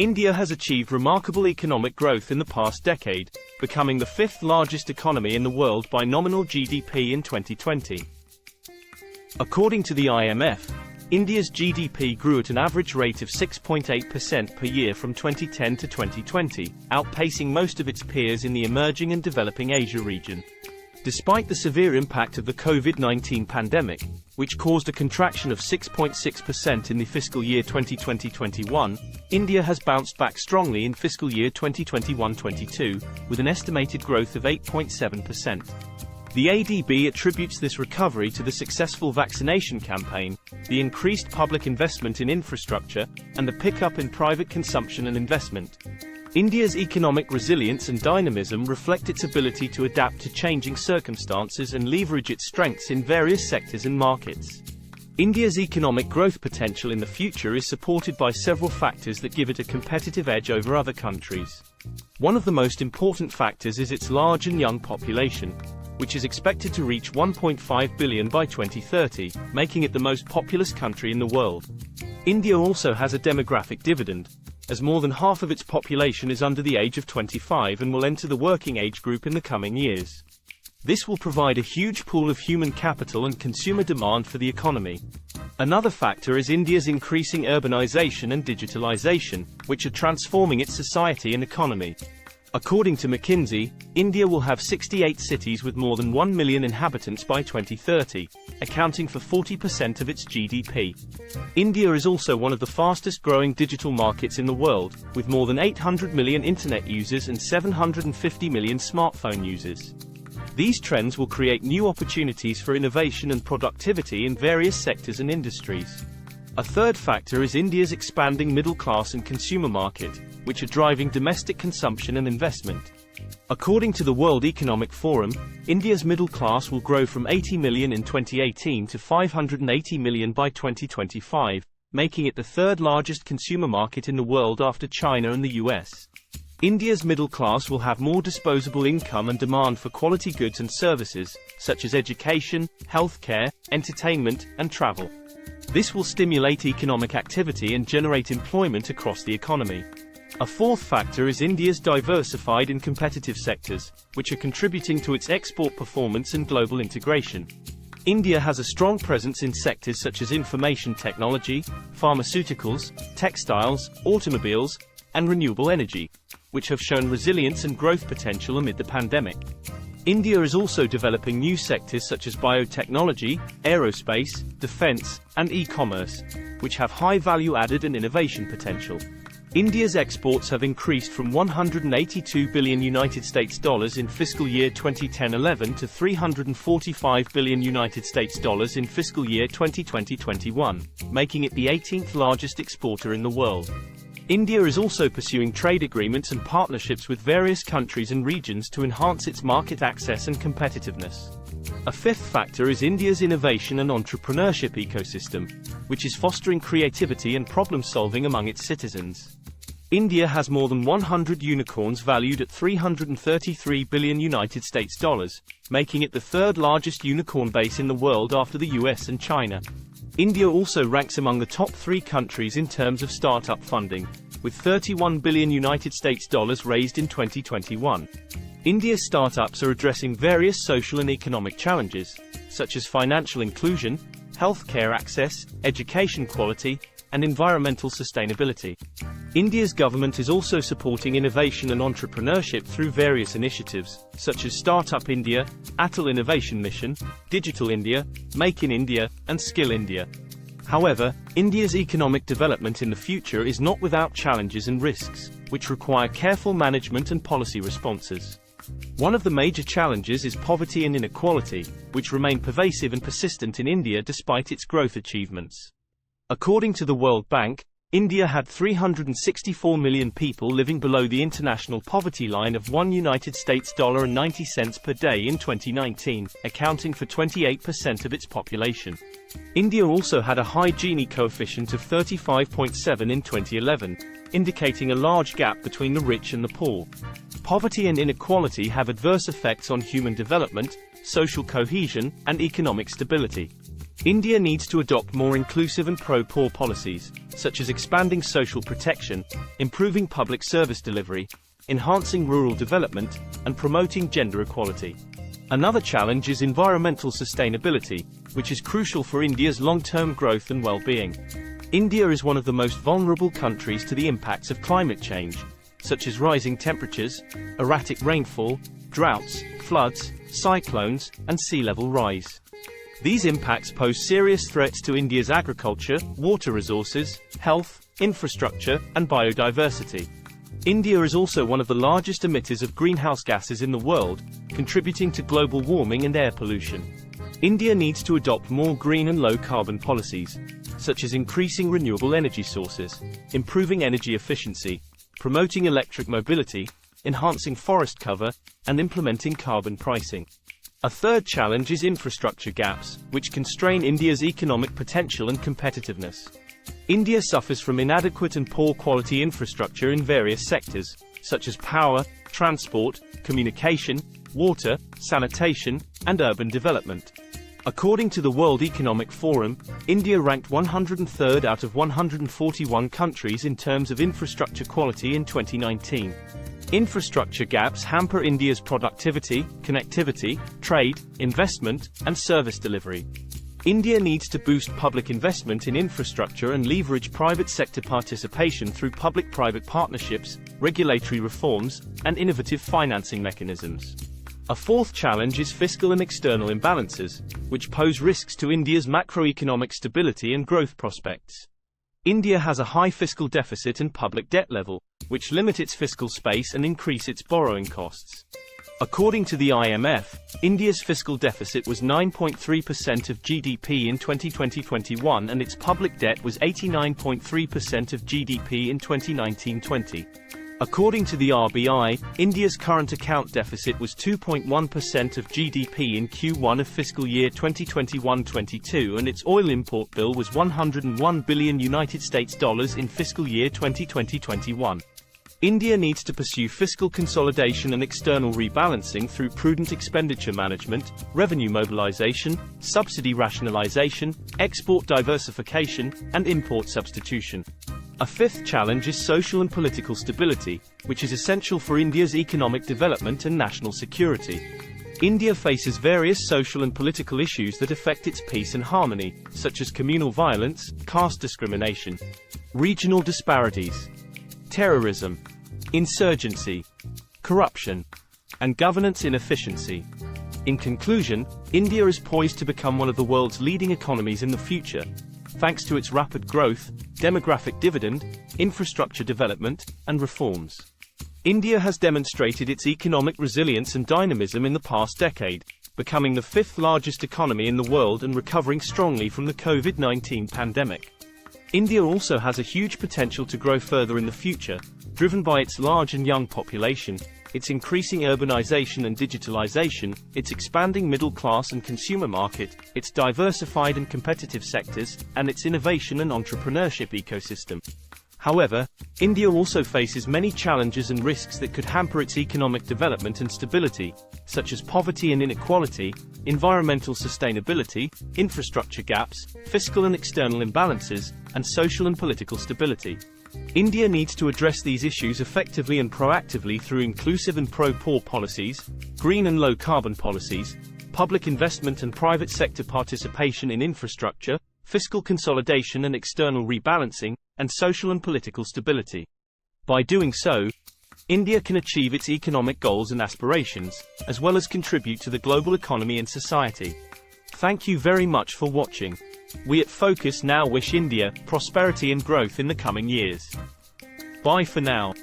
India has achieved remarkable economic growth in the past decade, becoming the fifth largest economy in the world by nominal GDP in 2020. According to the IMF, India's GDP grew at an average rate of 6.8% per year from 2010 to 2020, outpacing most of its peers in the emerging and developing Asia region. Despite the severe impact of the COVID-19 pandemic, which caused a contraction of 6.6% in the fiscal year 2020-21, India has bounced back strongly in fiscal year 2021-22, with an estimated growth of 8.7%. The ADB attributes this recovery to the successful vaccination campaign, the increased public investment in infrastructure, and the pickup in private consumption and investment. India's economic resilience and dynamism reflect its ability to adapt to changing circumstances and leverage its strengths in various sectors and markets. India's economic growth potential in the future is supported by several factors that give it a competitive edge over other countries. One of the most important factors is its large and young population, which is expected to reach 1.5 billion by 2030, making it the most populous country in the world. India also has a demographic dividend, as more than half of its population is under the age of 25 and will enter the working age group in the coming years. This will provide a huge pool of human capital and consumer demand for the economy. Another factor is India's increasing urbanization and digitalization, which are transforming its society and economy. According to McKinsey, India will have 68 cities with more than 1 million inhabitants by 2030, accounting for 40% of its GDP. India is also one of the fastest growing digital markets in the world, with more than 800 million internet users and 750 million smartphone users. These trends will create new opportunities for innovation and productivity in various sectors and industries. A third factor is India's expanding middle class and consumer market, which are driving domestic consumption and investment. According to the World Economic Forum, India's middle class will grow from 80 million in 2018 to 580 million by 2025, making it the third largest consumer market in the world after China and the US. India's middle class will have more disposable income and demand for quality goods and services, such as education, healthcare, entertainment, and travel. This will stimulate economic activity and generate employment across the economy. A fourth factor is India's diversified and competitive sectors, which are contributing to its export performance and global integration. India has a strong presence in sectors such as information technology, pharmaceuticals, textiles, automobiles, and renewable energy, which have shown resilience and growth potential amid the pandemic. India is also developing new sectors such as biotechnology, aerospace, defense, and e-commerce, which have high value added and innovation potential. India's exports have increased from $182 billion in fiscal year 2010-11 to $345 billion in fiscal year 2020-21, making it the 18th largest exporter in the world. India is also pursuing trade agreements and partnerships with various countries and regions to enhance its market access and competitiveness. A fifth factor is India's innovation and entrepreneurship ecosystem, which is fostering creativity and problem-solving among its citizens. India has more than 100 unicorns valued at $333 billion, making it the third largest unicorn base in the world after the US and China. India also ranks among the top 3 countries in terms of startup funding, with $31 billion raised in 2021. India's startups are addressing various social and economic challenges, such as financial inclusion, healthcare access, education quality, and environmental sustainability. India's government is also supporting innovation and entrepreneurship through various initiatives, such as Startup India, Atal Innovation Mission, Digital India, Make in India, and Skill India. However, India's economic development in the future is not without challenges and risks, which require careful management and policy responses. One of the major challenges is poverty and inequality, which remain pervasive and persistent in India despite its growth achievements. According to the World Bank, India had 364 million people living below the international poverty line of $1.90 per day in 2019, accounting for 28% of its population. India also had a high Gini coefficient of 35.7 in 2011, indicating a large gap between the rich and the poor. Poverty and inequality have adverse effects on human development, social cohesion, and economic stability. India needs to adopt more inclusive and pro-poor policies, such as expanding social protection, improving public service delivery, enhancing rural development, and promoting gender equality. Another challenge is environmental sustainability, which is crucial for India's long-term growth and well-being. India is one of the most vulnerable countries to the impacts of climate change, such as rising temperatures, erratic rainfall, droughts, floods, cyclones, and sea level rise. These impacts pose serious threats to India's agriculture, water resources, health, infrastructure, and biodiversity. India is also one of the largest emitters of greenhouse gases in the world, contributing to global warming and air pollution. India needs to adopt more green and low-carbon policies, such as increasing renewable energy sources, improving energy efficiency, promoting electric mobility, enhancing forest cover, and implementing carbon pricing. A third challenge is infrastructure gaps, which constrain India's economic potential and competitiveness. India suffers from inadequate and poor quality infrastructure in various sectors, such as power, transport, communication, water, sanitation, and urban development. According to the World Economic Forum, India ranked 103rd out of 141 countries in terms of infrastructure quality in 2019. Infrastructure gaps hamper India's productivity, connectivity, trade, investment, and service delivery. India needs to boost public investment in infrastructure and leverage private sector participation through public-private partnerships, regulatory reforms, and innovative financing mechanisms. A fourth challenge is fiscal and external imbalances, which pose risks to India's macroeconomic stability and growth prospects. India has a high fiscal deficit and public debt level, which limit its fiscal space and increase its borrowing costs. According to the IMF, India's fiscal deficit was 9.3% of GDP in 2020-21 and its public debt was 89.3% of GDP in 2019-20. According to the RBI, India's current account deficit was 2.1% of GDP in Q1 of fiscal year 2021-22 and its oil import bill was $101 billion in fiscal year 2020-21. India needs to pursue fiscal consolidation and external rebalancing through prudent expenditure management, revenue mobilization, subsidy rationalization, export diversification, and import substitution. A fifth challenge is social and political stability, which is essential for India's economic development and national security. India faces various social and political issues that affect its peace and harmony, such as communal violence, caste discrimination, regional disparities, terrorism, insurgency, corruption, and governance inefficiency. In conclusion, India is poised to become one of the world's leading economies in the future, thanks to its rapid growth, demographic dividend, infrastructure development, and reforms. India has demonstrated its economic resilience and dynamism in the past decade, becoming the fifth largest economy in the world and recovering strongly from the COVID-19 pandemic. India also has a huge potential to grow further in the future, driven by its large and young population, its increasing urbanization and digitalization, its expanding middle class and consumer market, its diversified and competitive sectors, and its innovation and entrepreneurship ecosystem. However, India also faces many challenges and risks that could hamper its economic development and stability, such as poverty and inequality, environmental sustainability, infrastructure gaps, fiscal and external imbalances, and social and political stability. India needs to address these issues effectively and proactively through inclusive and pro-poor policies, green and low-carbon policies, public investment and private sector participation in infrastructure, fiscal consolidation and external rebalancing, and social and political stability. By doing so, India can achieve its economic goals and aspirations, as well as contribute to the global economy and society. Thank you very much for watching. We at Focus now wish India prosperity and growth in the coming years. Bye for now.